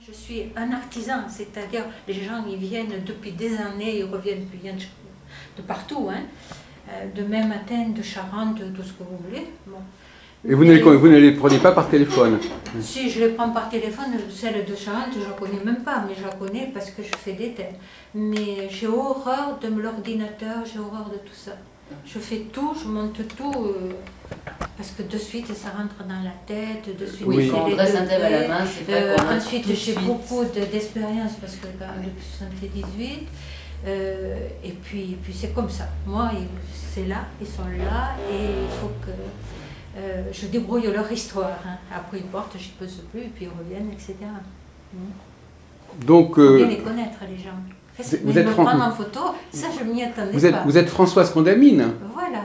Je suis un artisan, c'est-à-dire les gens ils viennent depuis des années, ils reviennent de partout, hein, de même Athènes, de Charente, tout ce que vous voulez. Bon. Et vous ne les prenez pas par téléphone? Si je les prends par téléphone, celle de Charente, je ne la connais même pas, mais je la connais parce que je fais des thèmes. Mais j'ai horreur de l'ordinateur, j'ai horreur de tout ça. Je fais tout, je monte tout, parce que de suite ça rentre dans la tête, de suite oui, quand on dresse un thème à la main, c'est vrai qu'on ensuite j'ai beaucoup d'expérience, parce que quand même depuis 78, et puis c'est comme ça. Moi, c'est là, ils sont là, et il faut que je débrouille leur histoire. Hein. Après ils partent, je ne peux plus, et puis ils reviennent, etc. Donc, il faut bien les connaître, les gens. Vous êtes prendre en photo, ça je m'y attendais pas. Vous êtes Françoise Condamine. Voilà.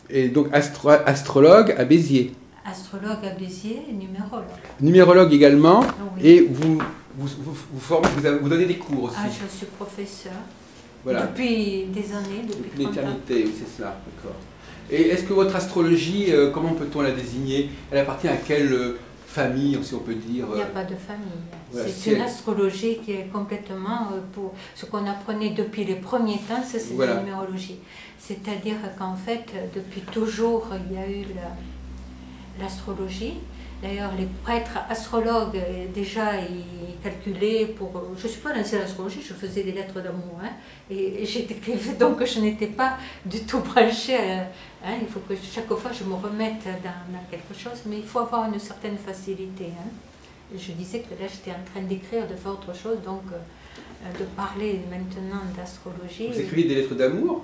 Et donc astrologue à Béziers. Astrologue à Béziers et numérologue. Numérologue également. Oui. Et vous donnez des cours aussi. Ah, je suis professeur. Voilà. Depuis des années, depuis l'éternité, c'est cela, d'accord. Et est-ce que votre astrologie, comment peut-on la désigner? Elle appartient à quelle famille, si on peut dire? Il n'y a pas de famille. Voilà, c'est une astrologie qui est complètement pour ce qu'on apprenait depuis les premiers temps, ça c'est la numérologie. C'est-à-dire qu'en fait, depuis toujours, il y a eu l'astrologie. D'ailleurs, les prêtres astrologues, déjà, ils calculaient pour... Je ne suis pas lancée à l'astrologie, je faisais des lettres d'amour. Hein, et j'écrivais, donc je n'étais pas du tout branchée. Hein, il faut que chaque fois je me remette dans quelque chose, mais il faut avoir une certaine facilité. Hein. Je disais que là, j'étais en train d'écrire, de faire autre chose, donc de parler maintenant d'astrologie. Vous écrivez des lettres d'amour?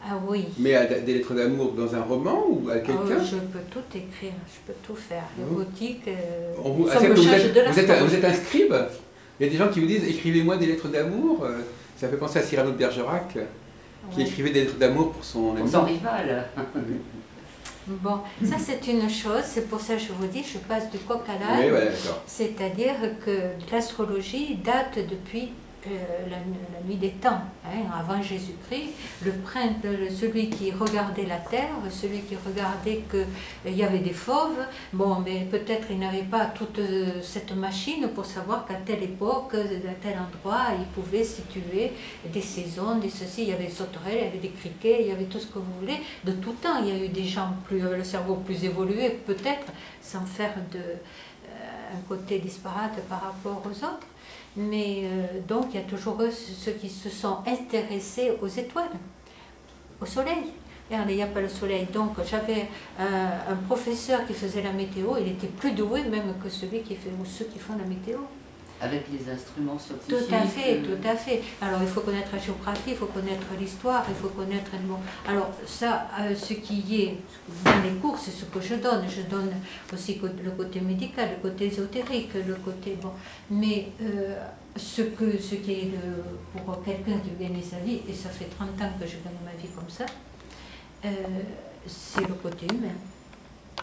Ah oui. Mais des lettres d'amour dans un roman ou à quelqu'un? Je peux tout écrire, je peux tout faire. Érotique, vous êtes un scribe? Il y a des gens qui vous disent écrivez-moi des lettres d'amour. Ça fait penser à Cyrano de Bergerac qui écrivait des lettres d'amour pour son ami. Pour son rival. Bon, ça c'est une chose, c'est pour ça que je vous dis, je passe du coq à l'âne. Oui, voilà, c'est-à-dire que l'astrologie date depuis la nuit des temps, hein, avant Jésus-Christ. Le prince, celui qui regardait la terre, celui qui regardait qu'il y avait des fauves, bon, mais peut-être il n'avait pas toute cette machine pour savoir qu'à telle époque, à tel endroit, il pouvait situer des saisons, des ceci, il y avait des sauterelles, il y avait des criquets, il y avait tout ce que vous voulez. De tout temps, il y a eu des gens le cerveau plus évolué, peut-être, sans faire un côté disparate par rapport aux autres. Mais donc il y a toujours ceux qui se sont intéressés aux étoiles, au soleil. Regardez, il n'y a pas le soleil. Donc j'avais un professeur qui faisait la météo, il était plus doué même que celui qui fait, ou ceux qui font la météo. Avec les instruments scientifiques. Tout à fait, tout à fait. Alors il faut connaître la géographie, il faut connaître l'histoire, il faut connaître... Bon, alors ça, ce qui est dans les cours, c'est ce que je donne. Je donne aussi le côté médical, le côté ésotérique, le côté... Bon, mais ce qui est pour quelqu'un qui veut gagner sa vie, et ça fait 30 ans que je gagne ma vie comme ça, c'est le côté humain.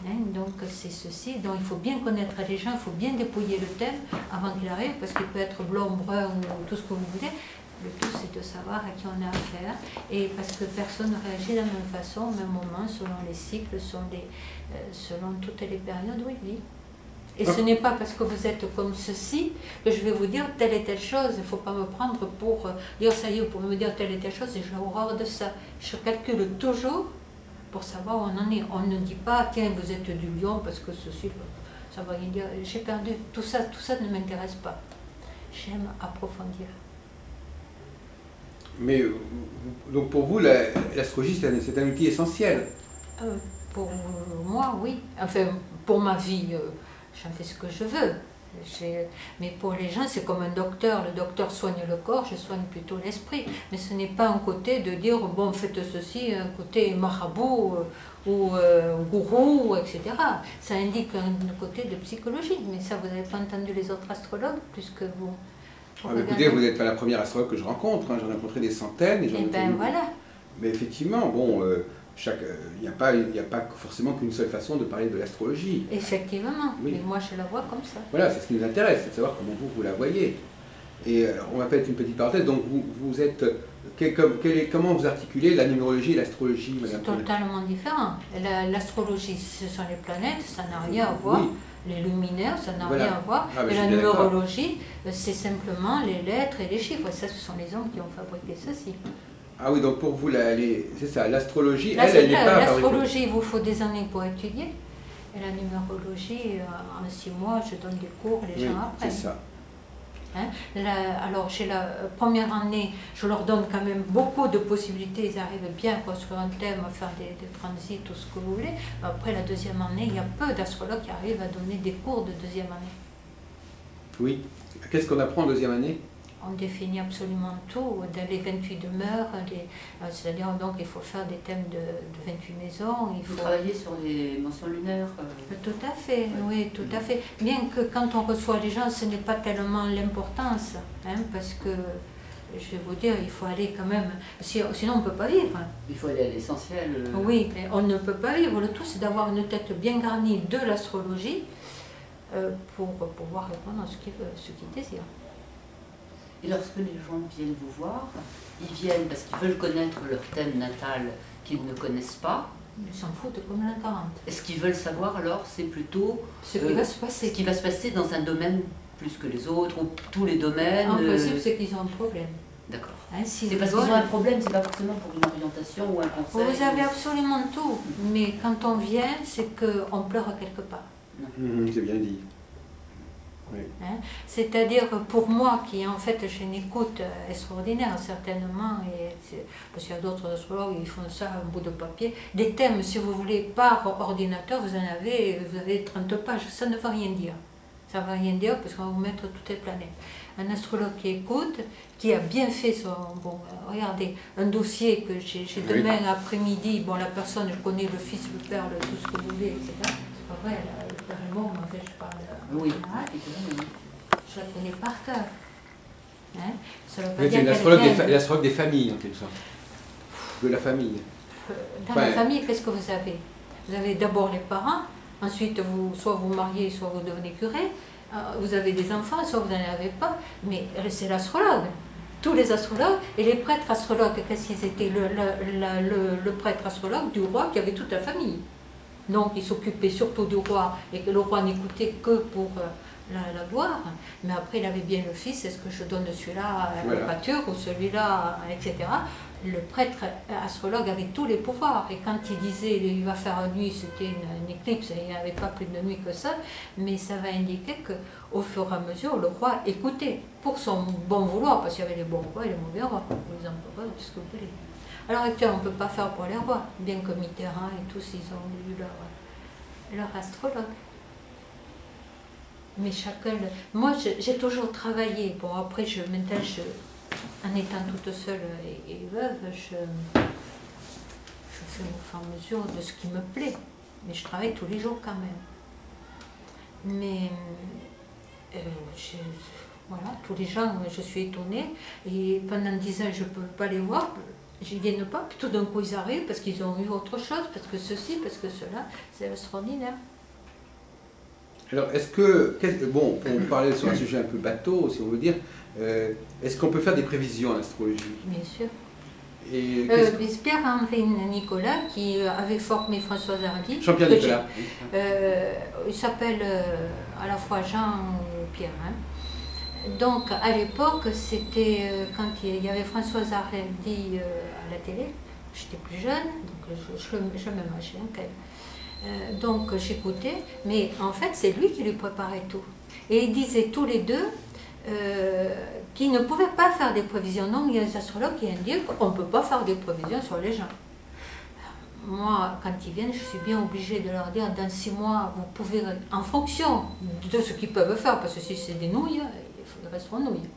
Hein, donc c'est ceci, donc il faut bien connaître les gens, il faut bien dépouiller le thème avant qu'il arrive, parce qu'il peut être blond, brun ou tout ce que vous voulez. Le tout c'est de savoir à qui on a affaire, et parce que personne ne réagit de la même façon, au même moment, selon les cycles, selon toutes les périodes où il vit. Et ce n'est pas parce que vous êtes comme ceci que je vais vous dire telle et telle chose. Il ne faut pas me prendre pour dire ça y est, vous pouvez me dire telle et telle chose, et j'ai horreur de ça. Je calcule toujours pour savoir où on en est. On ne dit pas, tiens, vous êtes du lion parce que ceci, ça va rien dire. J'ai perdu, tout ça ne m'intéresse pas. J'aime approfondir. Mais donc pour vous, l'astrologie, c'est un outil essentiel? Pour moi, oui. Enfin, pour ma vie, j'en fais ce que je veux. Mais pour les gens, c'est comme un docteur. Le docteur soigne le corps, je soigne plutôt l'esprit. Mais ce n'est pas un côté de dire, bon, faites ceci, un côté marabout ou gourou, etc. Ça indique un côté de psychologie. Mais ça, vous n'avez pas entendu les autres astrologues, puisque vous... écoutez, vous n'êtes pas la première astrologue que je rencontre. Hein. J'en ai rencontré des centaines. Et ben voilà. Mais effectivement, bon... il n'y a pas forcément qu'une seule façon de parler de l'astrologie. Effectivement, oui. Mais moi je la vois comme ça. Voilà, c'est ce qui nous intéresse, c'est de savoir comment vous la voyez. Et on va faire une petite parenthèse, donc vous êtes... comment vous articulez la numérologie et l'astrologie, madame? C'est totalement différent. L'astrologie, ce sont les planètes, ça n'a rien à voir Les luminaires, ça n'a Voilà. rien à voir. Ah, et la numérologie, c'est simplement les lettres et les chiffres. Ça, ce sont les hommes qui ont fabriqué ceci. Ah oui, donc pour vous, c'est ça, l'astrologie, elle n'est pas... L'astrologie, il vous faut des années pour étudier. Et la numérologie, en 6 mois, je donne des cours, les gens apprennent. C'est ça. Hein? Alors, chez la première année, je leur donne quand même beaucoup de possibilités. Ils arrivent bien à construire un thème, à faire des transits, tout ce que vous voulez. Après la deuxième année, il y a peu d'astrologues qui arrivent à donner des cours de deuxième année. Oui. Qu'est-ce qu'on apprend en deuxième année? On définit absolument tout, dans les 28 demeures, c'est-à-dire donc il faut faire des thèmes de 28 maisons. Il faut travailler sur les mentions lunaires. Tout à fait, oui, tout à fait. Bien que quand on reçoit les gens, ce n'est pas tellement l'importance, hein, parce que, je vais vous dire, il faut aller quand même, sinon on ne peut pas vivre. Il faut aller à l'essentiel. Oui, mais on ne peut pas vivre. Le tout, c'est d'avoir une tête bien garnie de l'astrologie pour pouvoir répondre à ce qu'ils désirent. Et lorsque les gens viennent vous voir, ils viennent parce qu'ils veulent connaître leur thème natal qu'ils ne connaissent pas. Ils s'en foutent comme la 40. Et ce qu'ils veulent savoir alors, c'est plutôt ce qui va se passer. Ce qui va se passer dans un domaine plus que les autres, ou tous les domaines. En principe, c'est qu'ils ont un problème. D'accord. Hein, c'est parce qu'ils ont un problème, c'est pas forcément pour une orientation ou un conseil. Vous avez absolument tout, mais quand on vient, c'est qu'on pleure quelque part. C'est bien dit. Oui. Hein? C'est-à-dire pour moi qui en fait j'ai une écoute extraordinaire certainement, parce qu'il y a d'autres astrologues qui font ça un bout de papier, des thèmes si vous voulez par ordinateur, vous avez 30 pages, ça ne veut rien dire. Ça ne veut rien dire parce qu'on va vous mettre toutes les planètes. Un astrologue qui écoute, qui a bien fait son... Bon, regardez, un dossier que j'ai demain après-midi, bon la personne, je connais le fils, le père, tout ce que vous voulez, etc. C'est pas vrai, le père est mort, mais en fait je parle... Oui. Je la connais par cœur. Hein? C'est l'astrologue des familles, en quelque sorte. De la famille. Dans la famille, qu'est-ce que vous avez? Vous avez d'abord les parents, ensuite soit vous mariez, soit vous devenez curé, vous avez des enfants, soit vous n'en avez pas, mais c'est l'astrologue. Tous les astrologues et les prêtres astrologues, qu'est-ce qu'ils étaient? Le prêtre astrologue du roi qui avait toute la famille. Donc il s'occupait surtout du roi et que le roi n'écoutait que pour la gloire. Mais après il avait bien le fils, est-ce que je donne celui-là à la pâture ou celui-là, etc. Le prêtre astrologue avait tous les pouvoirs. Et quand il disait il va faire une nuit, c'était une éclipse, il n'y avait pas plus de nuit que ça, mais ça va indiquer qu'au fur et à mesure, le roi écoutait pour son bon vouloir, parce qu'il y avait les bons rois et les mauvais rois, les empereurs, tout ce que vous voulez. Alors actuellement, on ne peut pas faire pour les rois, bien que Mitterrand et tous, ils ont eu leur astrologue. Mais chacun... Moi, j'ai toujours travaillé. Bon, après, maintenant, en étant toute seule et veuve, je fais au fur et à mesure de ce qui me plaît. Mais je travaille tous les jours quand même. Mais... voilà, tous les gens, je suis étonnée. Et pendant 10 ans, je ne peux pas les voir. Ils ne viennent pas, puis tout d'un coup ils arrivent parce qu'ils ont eu autre chose, parce que ceci, parce que cela, c'est extraordinaire. Alors, bon, pour parler sur un sujet un peu bateau, si on veut dire, est-ce qu'on peut faire des prévisions en astrologie? Bien sûr. Pierre-Henri Nicolas, qui avait formé Françoise Hardy. Jean-Pierre Nicolas. Il s'appelle à la fois Jean ou Pierre. Hein. Donc à l'époque, c'était quand il y avait Françoise Hardy à la télé, j'étais plus jeune, donc je le même âge qu'elle. Donc j'écoutais, mais en fait c'est lui qui lui préparait tout. Et ils disaient tous les deux qu'ils ne pouvaient pas faire des prévisions. Non, il y a des astrologues qui indiquent qu'on ne peut pas faire des prévisions sur les gens. Moi, quand ils viennent, je suis bien obligée de leur dire, dans 6 mois, vous pouvez, en fonction de ce qu'ils peuvent faire, parce que si c'est des nouilles, ils resteront nouilles.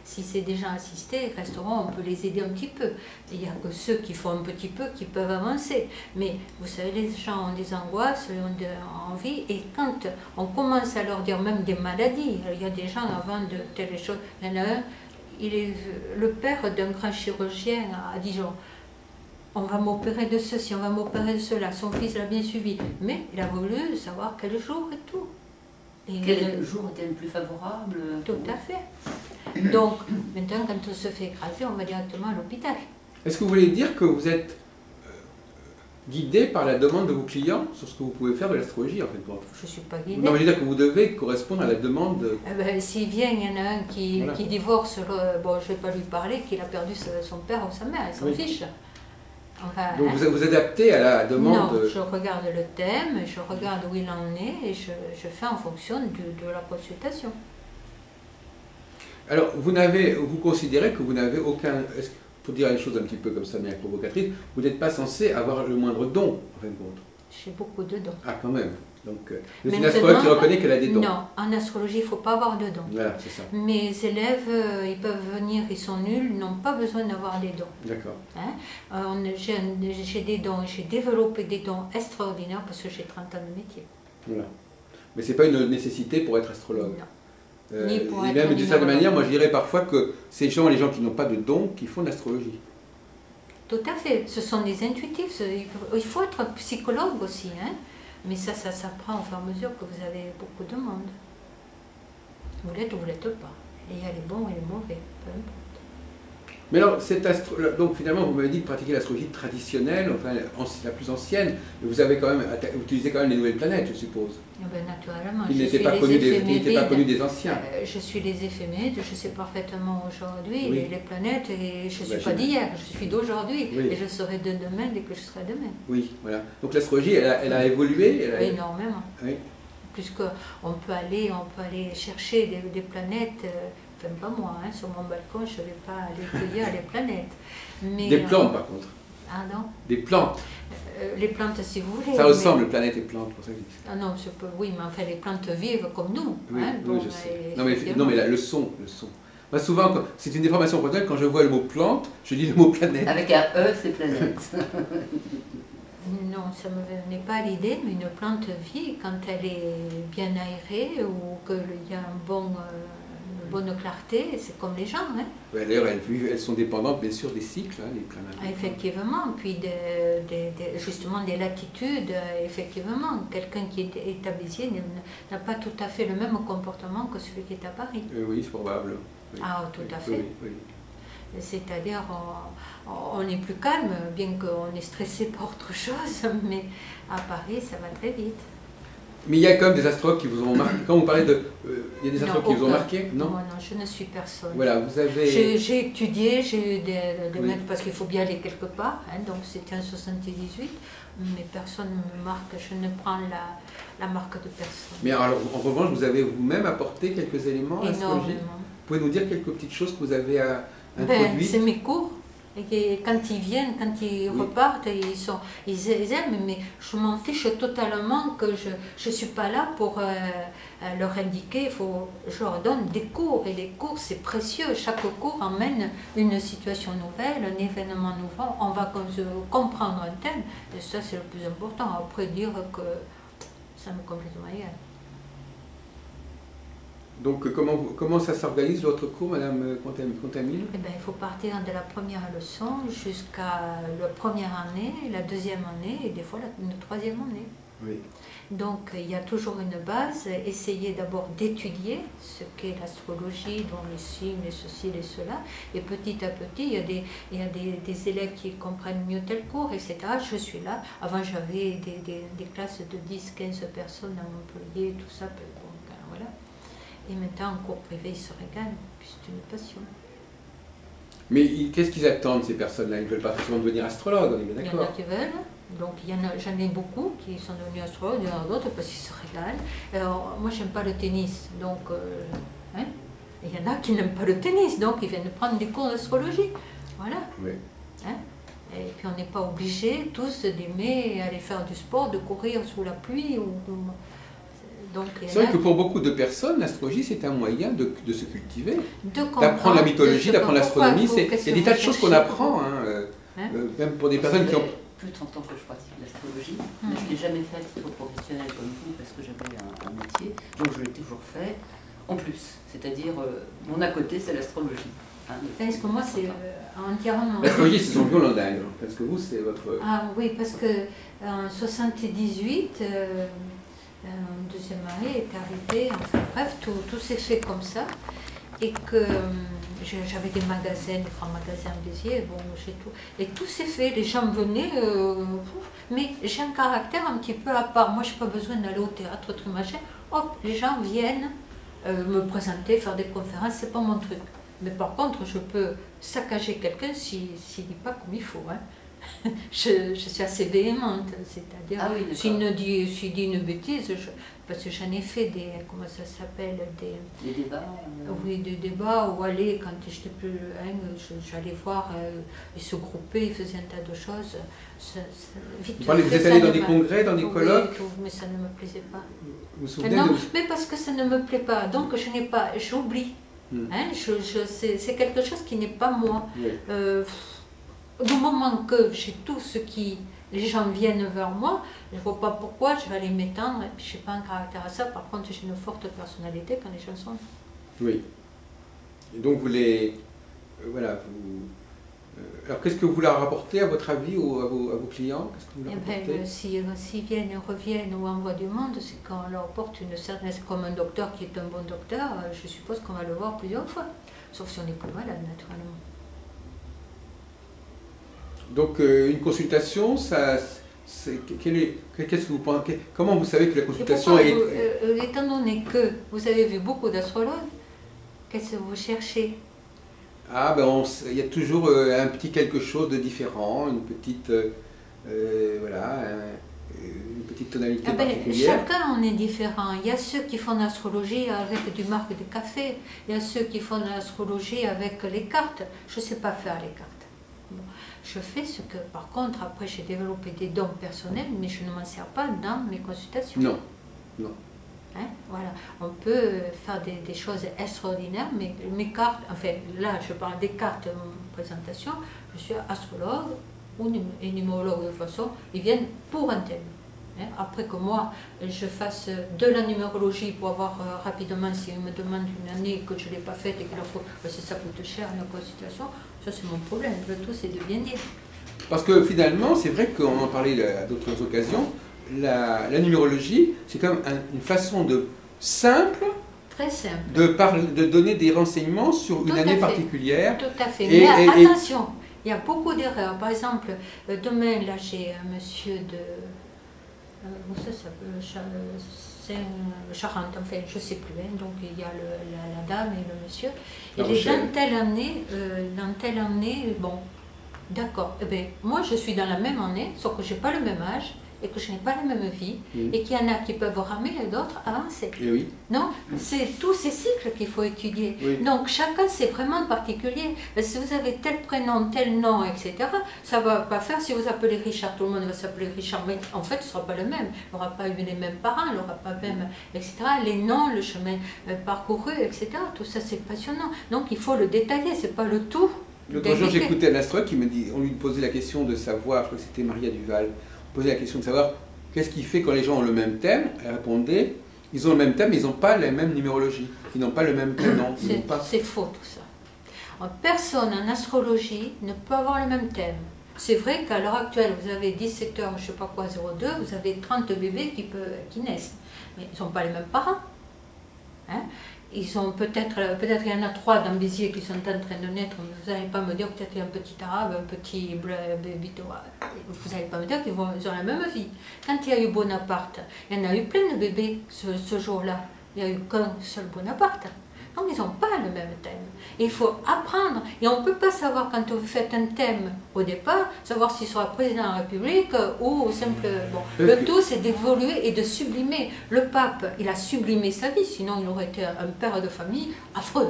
Si c'est des gens assistés, ils resteront, on peut les aider un petit peu. Il n'y a que ceux qui font un petit peu qui peuvent avancer. Mais vous savez, les gens ont des angoisses, ils ont envie, et quand on commence à leur dire même des maladies, il y a des gens avant de telles choses, il y en a un, il est le père d'un grand chirurgien à Dijon. On va m'opérer de ceci, on va m'opérer de cela. Son fils l'a bien suivi, mais il a voulu savoir quel jour et tout. Et quel jour était le plus favorable? Tout à fait. Donc, maintenant, quand on se fait écraser, on va directement à l'hôpital. Est-ce que vous voulez dire que vous guidé par la demande de vos clients sur ce que vous pouvez faire de l'astrologie en fait. Je ne suis pas guidée. Non, mais je veux dire que vous devez correspondre à la demande. S'il vient, il y en a un qui divorce, bon, je ne vais pas lui parler, qu'il a perdu son père ou sa mère, il s'en fiche. Enfin, donc vous adaptez à la demande. Non, je regarde le thème, je regarde où il en est et je fais en fonction de la consultation. Alors, vous considérez que vous n'avez aucun... Pour dire une chose un petit peu comme ça, bien provocatrice, vous n'êtes pas censé avoir le moindre don, en fin de compte. J'ai beaucoup de dons. Ah, quand même. Donc, c'est une astrologue qui reconnaît qu'elle a des dons. Non, en astrologie, il ne faut pas avoir de dons. Voilà, c'est ça. Mes élèves, ils peuvent venir, ils sont nuls, ils n'ont pas besoin d'avoir des dons. D'accord. Hein? J'ai des dons, j'ai développé des dons extraordinaires parce que j'ai 30 ans de métier. Voilà. Mais ce n'est pas une nécessité pour être astrologue. Non. Et même d'une certaine manière, moi je dirais parfois que c'est les gens qui n'ont pas de dons qui font de l'astrologie. Tout à fait, ce sont des intuitifs, il faut être psychologue aussi, hein? Mais ça s'apprend au fur et à mesure que vous avez beaucoup de monde. Vous l'êtes ou vous ne l'êtes pas. Et il y a les bons et les mauvais, peu importe. Mais alors, donc finalement, vous m'avez dit de pratiquer l'astrologie traditionnelle, enfin la plus ancienne, mais vous avez quand même utilisé quand même les nouvelles planètes, je suppose. Ben, naturellement. Ils n'étaient pas connus des anciens. Je suis les éphémérides, je sais parfaitement aujourd'hui les planètes, et je ne suis Ben, pas d'hier, je suis d'aujourd'hui, oui. Et je serai de demain dès que je serai demain. Oui, voilà. Donc l'astrologie, elle a évolué. Énormément. Oui. Puisqu'on peut aller chercher des planètes. Enfin, pas moi, hein, sur mon balcon, je ne vais pas aller cueillir les planètes. Mais, des plantes, par contre. Ah non? Des plantes. Les plantes, si vous voulez. Ça ressemble, planètes et plantes, pour ça que je dis. Ah non, oui, mais enfin, les plantes vivent comme nous. Oui, hein, oui, je sais. Non, mais là, le son. Moi, souvent, c'est une déformation professionnelle, quand je vois le mot plante, je dis le mot planète. Avec un E, c'est planète. Non, ça ne me venait pas à l'idée, mais une plante vit quand elle est bien aérée ou qu'il y a une bonne clarté, c'est comme les gens. Hein. D'ailleurs, elles sont dépendantes bien sûr des cycles, hein, les planètes. Effectivement, puis justement des latitudes, effectivement. Quelqu'un qui est à Béziers n'a pas tout à fait le même comportement que celui qui est à Paris. Oui, c'est probable. Oui. Ah, tout à fait. Oui. C'est-à-dire, on est plus calme, bien qu'on est stressé par autre chose, mais à Paris, ça va très vite. Mais il y a quand même des astrologues qui vous ont marqué. Quand vous parlez de... il y a des astrologues qui vous ont marqué? Non, je ne suis personne. Voilà, vous avez... J'ai étudié, j'ai eu des maîtres, parce qu'il faut bien aller quelque part, hein, donc c'était en 78, mais personne ne me marque, je ne prends la marque de personne. Mais alors, en revanche, vous avez vous-même apporté quelques éléments à l'astrologie? Énormément. Vous pouvez nous dire quelques petites choses que vous avez introduites? C'est mes cours. Et quand ils viennent, quand ils repartent, ils aiment, mais je m'en fiche totalement que je ne suis pas là pour leur indiquer, je leur donne des cours, et les cours c'est précieux, chaque cours emmène une situation nouvelle, un événement nouveau, on va comprendre un thème, et ça c'est le plus important, après dire que ça me complètement égal. Donc comment ça s'organise votre cours, Madame Contamine? Eh bien, il faut partir de la première leçon jusqu'à la première année, la deuxième année et des fois la troisième année. Oui. Donc il y a toujours une base, essayez d'abord d'étudier ce qu'est l'astrologie, dont les signes, les ceci, les cela, et petit à petit il y a des élèves qui comprennent mieux tel cours, etc. Je suis là, avant j'avais des classes de 10-15 personnes à Montpellier, tout ça, donc, voilà. Et maintenant, en cours privé, ils se régalent, puis c'est une passion. Mais qu'est-ce qu'ils attendent, ces personnes-là? Ils ne veulent pas forcément devenir astrologues, on est bien d'accord. Il y en a qui veulent, donc j'en ai beaucoup qui sont devenus astrologues, il y en a d'autres parce qu'ils se régalent. Alors, moi, je n'aime pas le tennis, donc... hein, il y en a qui n'aiment pas le tennis, donc ils viennent prendre des cours d'astrologie. Voilà. Oui. Hein? Et puis on n'est pas obligés tous d'aimer aller faire du sport, de courir sous la pluie ou c'est vrai que pour beaucoup de personnes, l'astrologie c'est un moyen de se cultiver, d'apprendre la mythologie, d'apprendre l'astronomie. Il y a des tas de choses qu'on apprend, même pour des personnes qui ont... Plus de 30 ans que je pratique l'astrologie, mais je ne l'ai jamais fait à titre professionnel comme vous parce que j'avais un métier, donc je l'ai toujours fait en plus, c'est-à-dire mon à côté c'est l'astrologie. Parce que moi c'est entièrement... L'astrologie c'est son violon dingue, parce que vous c'est votre... Ah oui, parce qu'en 78... un deuxième mari est arrivé, enfin bref, tout s'est fait comme ça, et que j'avais des magasins, des grands magasins en Béziers, bon, j'ai tout. Et tout s'est fait, les gens venaient, mais j'ai un caractère un petit peu à part. Moi, je n'ai pas besoin d'aller au théâtre, tout machin. Hop, les gens viennent me présenter, faire des conférences, c'est pas mon truc. Mais par contre, je peux saccager quelqu'un s'il ne dit pas comme il faut. Hein. Je suis assez véhémente, c'est-à-dire, s'il dit une bêtise, parce que j'en ai fait des, comment ça s'appelle, des débats. Oui, des débats où aller, quand j'étais plus, j'allais voir, ils se groupaient, ils faisaient un tas de choses. Vous êtes allé dans des congrès, dans des colloques? Oui, mais ça ne me plaisait pas. Vous vous souvenez non, mais parce que ça ne me plaît pas, donc je n'ai pas, j'oublie. Hein, c'est quelque chose qui n'est pas moi. Oui. Du moment que j'ai tout ce qui... Les gens viennent vers moi, je ne vois pas pourquoi je vais aller m'étendre, et puis je n'ai pas un caractère à ça. Par contre, j'ai une forte personnalité quand les gens sont... Oui. Et donc vous les... voilà, alors qu'est-ce que vous leur rapportez à votre avis à vos clients? Qu'est-ce que vous leur apportez? S'ils viennent et reviennent ou envoient du monde, c'est qu'on leur porte une certaine... Comme un docteur qui est un bon docteur, je suppose qu'on va le voir plusieurs fois. Sauf si on est plus malade, naturellement. Donc une consultation, qu'est-ce que vous pensez? Comment vous savez que la consultation est... étant donné que vous avez vu beaucoup d'astrologues, qu'est-ce que vous cherchez? Ah ben il y a toujours un petit quelque chose de différent, une petite voilà, une petite tonalité particulière. Chacun on est différent. Il y a ceux qui font l'astrologie avec du marque de café, il y a ceux qui font l'astrologie avec les cartes. Je ne sais pas faire les cartes. Bon. Je fais ce que, par contre, après j'ai développé des dons personnels, mais je ne m'en sers pas dans mes consultations. Non, non. Hein, voilà. On peut faire des choses extraordinaires, mais mes cartes, enfin là je parle des cartes de présentation, je suis astrologue et numérologue de façon, ils viennent pour un thème. Hein, après que moi je fasse de la numérologie pour avoir rapidement, si on me demande une année que je ne l'ai pas faite et qu'il leur faut, parce que ça coûte cher la consultation, ça c'est mon problème, le tout c'est de bien dire. Parce que finalement, c'est vrai qu'on en parlait à d'autres occasions, la numérologie, c'est comme une façon simple, très simple, de donner des renseignements sur une année particulière. Tout à fait, mais attention, il y a beaucoup d'erreurs. Par exemple, demain, là j'ai un monsieur de... ça s'appelle Charente, enfin je ne sais plus, hein, donc il y a la dame et le monsieur. Et les gens dans telle année, bon, d'accord, eh bien, moi je suis dans la même année, sauf que je n'ai pas le même âge, et que je n'ai pas la même vie, et qu'il y en a qui peuvent ramer et d'autres avancer. Et oui. Non, c'est tous ces cycles qu'il faut étudier. Oui. Donc chacun c'est vraiment particulier. Si vous avez tel prénom, tel nom, etc., ça ne va pas faire si vous appelez Richard, tout le monde va s'appeler Richard, mais en fait ce ne sera pas le même. Il n'aura pas eu les mêmes parents, il n'aura pas même, etc. Les noms, le chemin parcouru, etc. Tout ça c'est passionnant. Donc il faut le détailler, c'est pas le tout. L'autre jour j'écoutais un astrologue qui me dit, on lui posait la question de savoir, je crois que c'était Maria Duval, poser la question de savoir qu'est-ce qui fait quand les gens ont le même thème. Elle répondait, ils ont le même thème, mais ils n'ont pas la même numérologie, ils n'ont pas le même prénom. C'est faux tout ça. Personne en astrologie ne peut avoir le même thème. C'est vrai qu'à l'heure actuelle, vous avez 17h, je ne sais pas quoi, 02, vous avez 30 bébés qui naissent. Mais ils n'ont pas les mêmes parents. Hein? Ils ont peut-être il y en a 3 dans Béziers qui sont en train de naître, mais vous n'allez pas me dire peut-être qu'il y a un petit arabe, un petit bébé, vous n'allez pas me dire qu'ils ont la même vie. Quand il y a eu Bonaparte, il y en a eu plein de bébés ce jour-là, il n'y a eu qu'un seul Bonaparte. Donc ils n'ont pas le même thème. Et il faut apprendre. Et on ne peut pas savoir quand vous faites un thème au départ, savoir s'il sera président de la République ou simple... Bon. Le tout c'est d'évoluer et de sublimer. Le pape, il a sublimé sa vie, sinon il aurait été un père de famille affreux.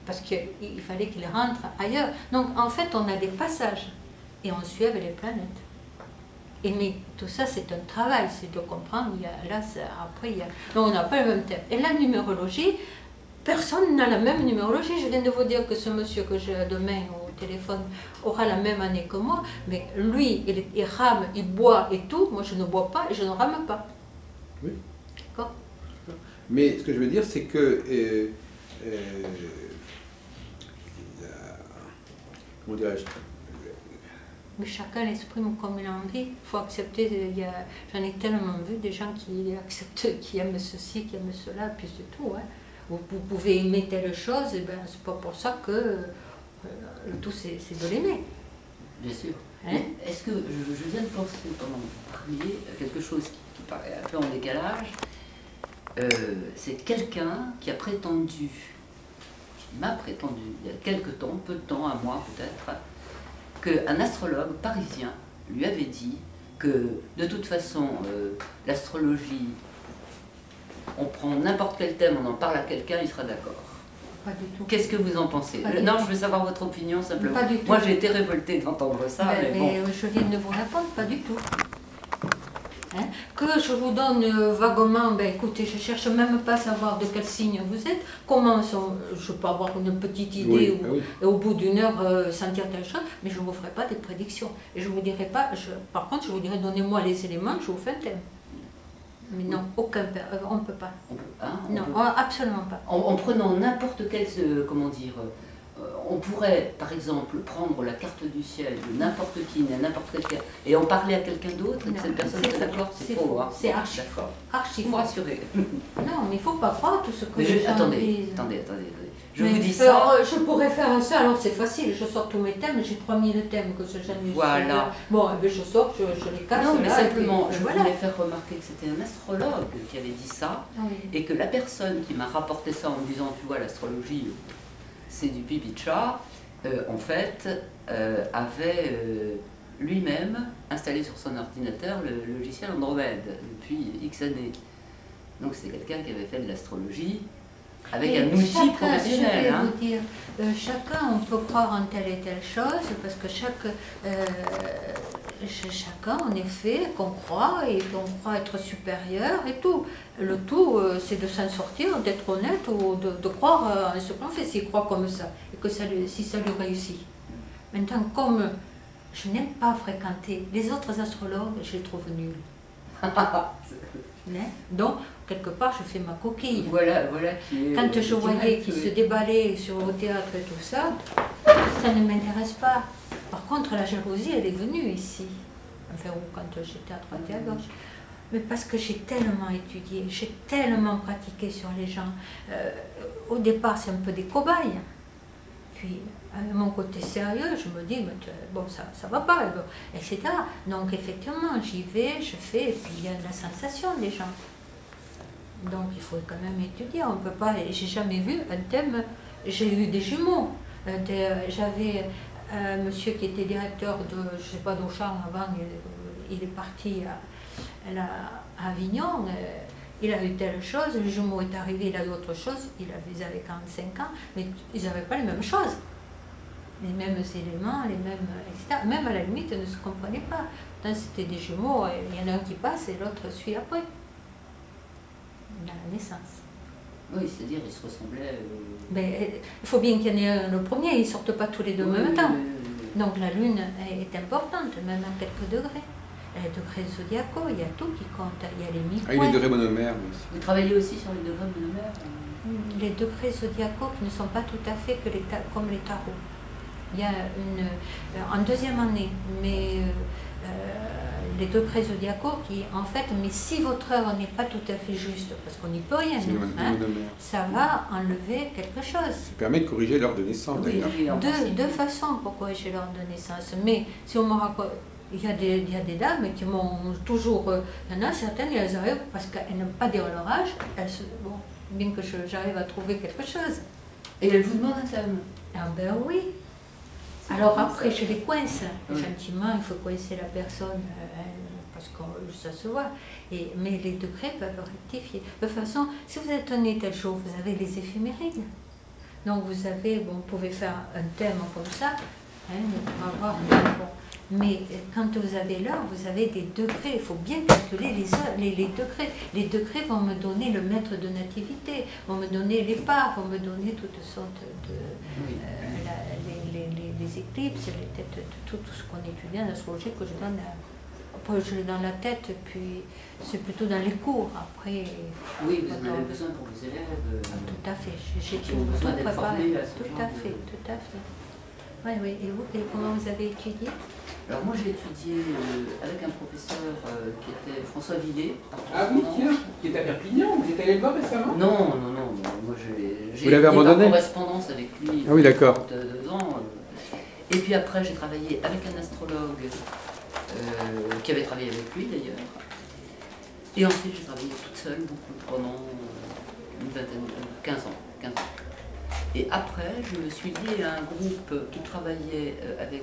Parce qu'il fallait qu'il rentre ailleurs. Donc en fait on a des passages. Et on suit avec les planètes. Mais tout ça c'est un travail, c'est de comprendre. Donc on n'a pas le même thème. Et la numérologie, personne n'a la même numérologie. Je viens de vous dire que ce monsieur que j'ai demain au téléphone aura la même année que moi, mais lui, il rame, il boit et tout. Moi, je ne bois pas et je ne rame pas. Oui. D'accord. Mais ce que je veux dire, c'est que... comment dirais-je? Mais chacun l'exprime comme il a envie. Il faut accepter. J'en ai tellement vu des gens qui acceptent, qui aiment ceci, qui aiment cela, puis c'est tout. Hein. vous pouvez aimer telle chose, et ben, c'est pas pour ça que le tout c'est de l'aimer. Bien sûr. Hein? Est-ce que je viens de penser pendant que vous parliez à quelque chose qui paraît un peu en décalage. C'est quelqu'un qui a prétendu, qui m'a prétendu, il y a quelque temps, peu de temps, un mois peut-être, qu'un astrologue parisien lui avait dit que de toute façon, l'astrologie, on prend n'importe quel thème, on en parle à quelqu'un, il sera d'accord. Pas du tout. Qu'est-ce que vous en pensez? Non, je veux savoir votre opinion simplement. Pas du tout. Moi, j'ai été révoltée d'entendre ça. Ben, mais bon. je viens de vous répondre, pas du tout. Hein? Que je vous donne vaguement, ben écoutez, je cherche même pas à savoir de quel signe vous êtes, comment je peux avoir une petite idée et au bout d'une heure sentir telle chose, mais je ne vous ferai pas des prédictions. Et je vous dirai pas, par contre, je vous dirai donnez-moi les éléments, je vous fais un thème. Mais non, on ne peut pas. Non, absolument pas. En prenant n'importe quel, comment dire, on pourrait par exemple prendre la carte du ciel de n'importe qui, n'importe quel cas, et en parler à quelqu'un d'autre, et que cette personne est d'accord, c'est faux. Hein. C'est archi faux. Archi faux. Rassurez. Non, mais il ne faut pas croire tout ce que les gens attendez. Je mais vous dis ça. Je pourrais faire ça, alors c'est facile, je sors tous mes thèmes, j'ai 3000 thèmes que je jamais. Voilà. Bon, eh bien, je sors, je les casse. Non, mais là, simplement, puis, je voulais faire remarquer que c'était un astrologue qui avait dit ça, et que la personne qui m'a rapporté ça en me disant, tu vois, l'astrologie, c'est du pipi de chat, en fait, avait lui-même installé sur son ordinateur le logiciel Andromède depuis X années. Donc c'est quelqu'un qui avait fait de l'astrologie avec un outil professionnel. Je vais vous dire, chacun, on peut croire en telle et telle chose, parce que chacun, en effet, qu'on croit et qu'on croit être supérieur et tout. Le tout, c'est de s'en sortir, d'être honnête ou de croire en ce qu'on fait, s'il croit comme ça, et que si ça lui réussit. Maintenant, comme je n'aime pas fréquenter les autres astrologues, je les trouve nuls. Donc, quelque part, je fais ma coquille. Voilà quand je voyais qu'ils se déballaient au théâtre et tout ça, ça ne m'intéresse pas. Par contre, la jalousie, elle est venue ici. Enfin, quand j'étais à droite et à gauche. Mais parce que j'ai tellement étudié, j'ai tellement pratiqué sur les gens. Au départ, c'est un peu des cobayes. Puis, à mon côté sérieux, je me dis, mais bon, ça va pas, etc. Donc, effectivement, j'y vais, je fais, et puis il y a de la sensation des gens. Donc, il faut quand même étudier. On peut pas. J'ai jamais vu un thème. J'ai eu des jumeaux. J'avais un monsieur qui était directeur de, je sais pas, d'Auchan avant, il est parti à Avignon. Il a eu telle chose, le jumeau est arrivé, il a eu autre chose, ils avaient 45 ans, mais ils n'avaient pas les mêmes choses. Les mêmes éléments, les mêmes, etc. Même à la limite, ils ne se comprenaient pas. C'était des jumeaux, il y en a un qui passe et l'autre suit après. Dans la naissance. Oui, c'est-à-dire ils se ressemblaient. Mais il faut bien qu'il y en ait un le premier, ils ne sortent pas tous les deux en même temps. Donc la lune est importante, même à quelques degrés. Les degrés zodiacaux, il y a tout qui compte. Il y a les mi-points. Ah, il y a les degrés monomères aussi. Vous travaillez aussi sur les degrés monomères? Les degrés zodiacaux qui ne sont pas tout à fait comme les tarots. Il y a en deuxième année, mais les degrés zodiacaux qui, en fait, mais si votre heure n'est pas tout à fait juste, parce qu'on n'y peut rien, ça va enlever quelque chose. Ça permet de corriger l'heure de naissance, d'ailleurs. Deux façons pour corriger l'heure de naissance. Mais si on me raconte, il y a des dames qui m'ont toujours... Il y en a certaines, elles arrivent parce qu'elles n'aiment pas dire leur âge, bon, bien que j'arrive à trouver quelque chose. Et elles vous demandent un thème? Ah ben oui. Alors après, je les coince. Gentiment, il faut coincer la personne parce que ça se voit. Mais les degrés peuvent rectifier. De toute façon, si vous êtes né tel jour, vous avez les éphémérides. Donc vous avez, bon, vous pouvez faire un thème comme ça, pour avoir bon. Mais quand vous avez l'heure, vous avez des degrés. Il faut bien calculer les degrés. Les degrés vont me donner le maître de nativité, vont me donner les parts, vont me donner toutes sortes de... les éclipses, les têtes, tout ce qu'on étudie en astrologie que je donne. Après, je l'ai dans la tête, puis c'est plutôt dans les cours. Après, oui, vous en avez besoin pour vos élèves. Tout à fait. J'ai tout préparé. Tout à fait. Oui. Et vous, comment vous avez étudié? Alors moi j'ai étudié avec un professeur qui était François Villet. Ah oui, tiens, qui est à Perpignan, vous êtes allé le voir récemment? Non, moi j'ai l'avez abandonné? par correspondance avec lui. Ah oui, d'accord. 2 ans. Et puis après j'ai travaillé avec un astrologue qui avait travaillé avec lui d'ailleurs. Et ensuite j'ai travaillé toute seule beaucoup pendant une vingtaine, 15 ans. Et après, je me suis liée à un groupe qui travaillait avec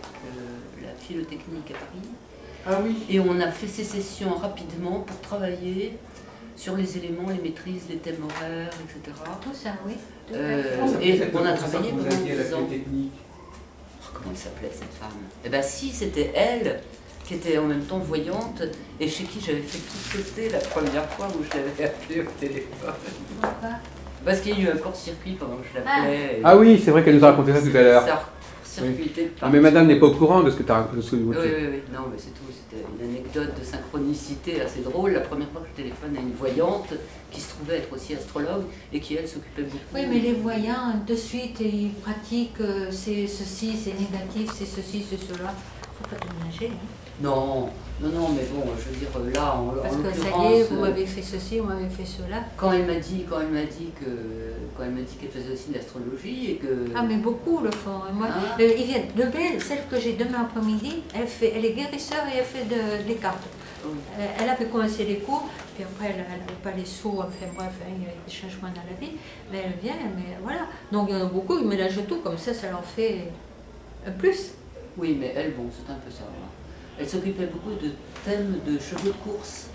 la philotechnique à Paris. Ah oui. Et on a fait ces sessions rapidement pour travailler sur les éléments, les maîtrises, les thèmes horaires, etc. Tout ça, oui. Et on a travaillé pendant 10 ans. technique. Comment elle s'appelait cette femme? Eh bien si, c'était elle qui était en même temps voyante et chez qui j'avais fait tout sauter la première fois où je l'avais appelée au téléphone. Pourquoi? Parce qu'il y a eu un court-circuit pendant que je l'appelais. Ah oui, c'est vrai qu'elle nous a raconté ça tout à l'heure. Ça a court-circuité de Ah, partout. mais madame n'est pas au courant de ce que tu as raconté. Oui, non, mais c'est tout. C'était une anecdote de synchronicité assez drôle. La première fois que je téléphone à une voyante qui se trouvait être aussi astrologue et qui, elle, s'occupait beaucoup. Oui, mais les voyants, de suite, ils pratiquent c'est ceci, c'est négatif, c'est ceci, c'est cela. Il ne faut pas tout ménager. Hein. Non, mais bon, je veux dire, là, en Parce que ça l'occurrence, y est, vous m'avez fait ceci, vous m'avez fait cela. quand elle m'a dit qu'elle faisait aussi de l'astrologie et que... Ah, mais beaucoup le font. Et moi, Ah. ils viennent. De Belle, celle que j'ai demain après-midi, elle est guérisseur et elle fait des cartes. Oui. Elle avait commencé les cours, puis après elle n'avait pas les sous, enfin bref, il y a des changements dans la vie, mais elle vient, mais voilà. Donc il y en a beaucoup, ils mélangent tout, comme ça leur fait un plus. Oui, mais elle, bon, c'est un peu ça. Hein. Elle s'occupait beaucoup de thèmes de chevaux de course,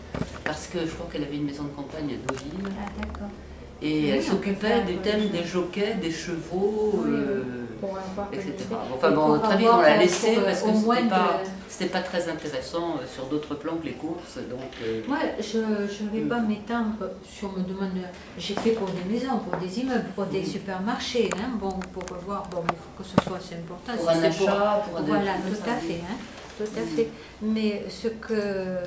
parce que je crois qu'elle avait une maison de campagne à Deauville. Ah d'accord. Et Oui, elle on peut s'occupait faire des des thèmes choses. des jockeys, des chevaux, Oui, pour avoir etc. une idée. Enfin Et bon, pour très vite avoir, on l'a laissé pour, parce que au moins c'était pas très intéressant sur d'autres plans que les courses. Donc, Moi, je ne vais pas m'étendre si on me demande. J'ai fait pour des maisons, pour des immeubles, pour des supermarchés, hein, bon, pour voir, bon, il faut que ce soit assez important. pour si un c'est achat, pour un Voilà, truc tout comme à ça, fait. Hein, tout à fait. Mais ce que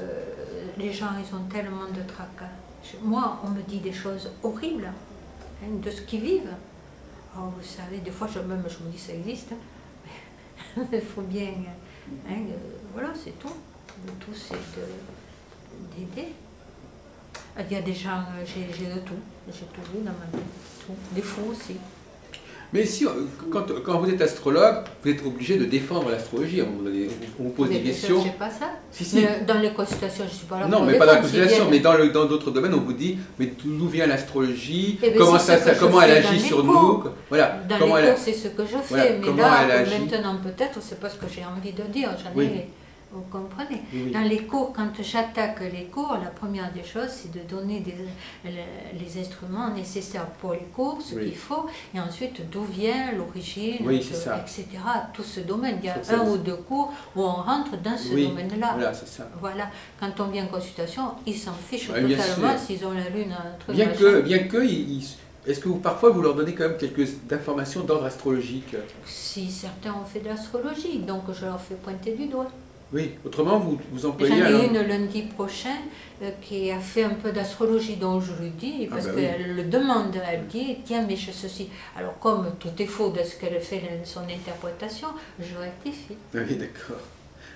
les gens, ils ont tellement de tracas. Moi, on me dit des choses horribles hein, de ce qu'ils vivent. Alors, vous savez, des fois, je me dis ça existe. Hein. Il faut bien. Hein, voilà, c'est tout. Le tout, c'est d'aider. Il y a des gens, j'ai de tout. J'ai tout vu dans ma vie. Tout. Des fous aussi. Mais si, quand vous êtes astrologue, vous êtes obligé de défendre l'astrologie. À un moment donné, on vous pose Mais des questions. Je ne sais pas ça. Si, si. Mais dans les consultations, je ne suis pas là Non, pour mais pas dans la défendre, s'ils constellation, viennent. mais dans d'autres domaines, on vous dit, mais d'où vient l'astrologie, Eh bien, comment, c'est ce que je comment elle fais dans agit mes sur cours. nous, voilà. Dans Comment les elle, cours, c'est ce que je fais, voilà, mais comment là, elle agit. maintenant, peut-être, c'est pas ce que j'ai envie de dire, j'en Oui. ai, vous comprenez. Oui, oui. Dans les cours, quand j'attaque les cours, la première des choses, c'est de donner les instruments nécessaires pour les cours, ce Oui. qu'il faut, et ensuite d'où vient l'origine, Oui, c'est ça. etc. Tout ce domaine. Il y a C'est ça. un ou deux cours où on rentre dans ce Oui, domaine-là. voilà, c'est ça. Voilà. Quand on vient en consultation, ils s'en fichent Ouais, bien totalement sûr. s'ils ont la lune un truc Bien machin. que est-ce que parfois vous leur donnez quand même quelques informations d'ordre astrologique? Si certains ont fait de l'astrologie, donc je leur fais pointer du doigt. Oui, autrement vous J'en employez ai alors... une lundi prochain qui a fait un peu d'astrologie, donc je lui dis, parce bah oui. qu'elle le demande, elle dit, tiens, mais je ceci. Alors comme tout est faux de ce qu'elle fait dans son interprétation, je rectifie. Oui, d'accord.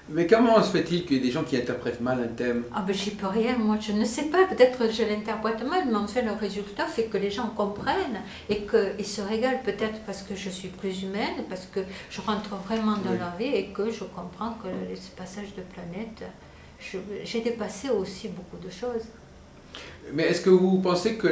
Mais comment se fait-il qu'il y ait des gens qui interprètent mal un thème? Ah ben j'y peux rien, moi je ne sais pas, peut-être que je l'interprète mal, mais en fait le résultat fait que les gens comprennent et qu'ils se régalent peut-être parce que je suis plus humaine, parce que je rentre vraiment dans Oui. leur vie et que je comprends que les passages de planètes, j'ai dépassé aussi beaucoup de choses. Mais est-ce que vous pensez que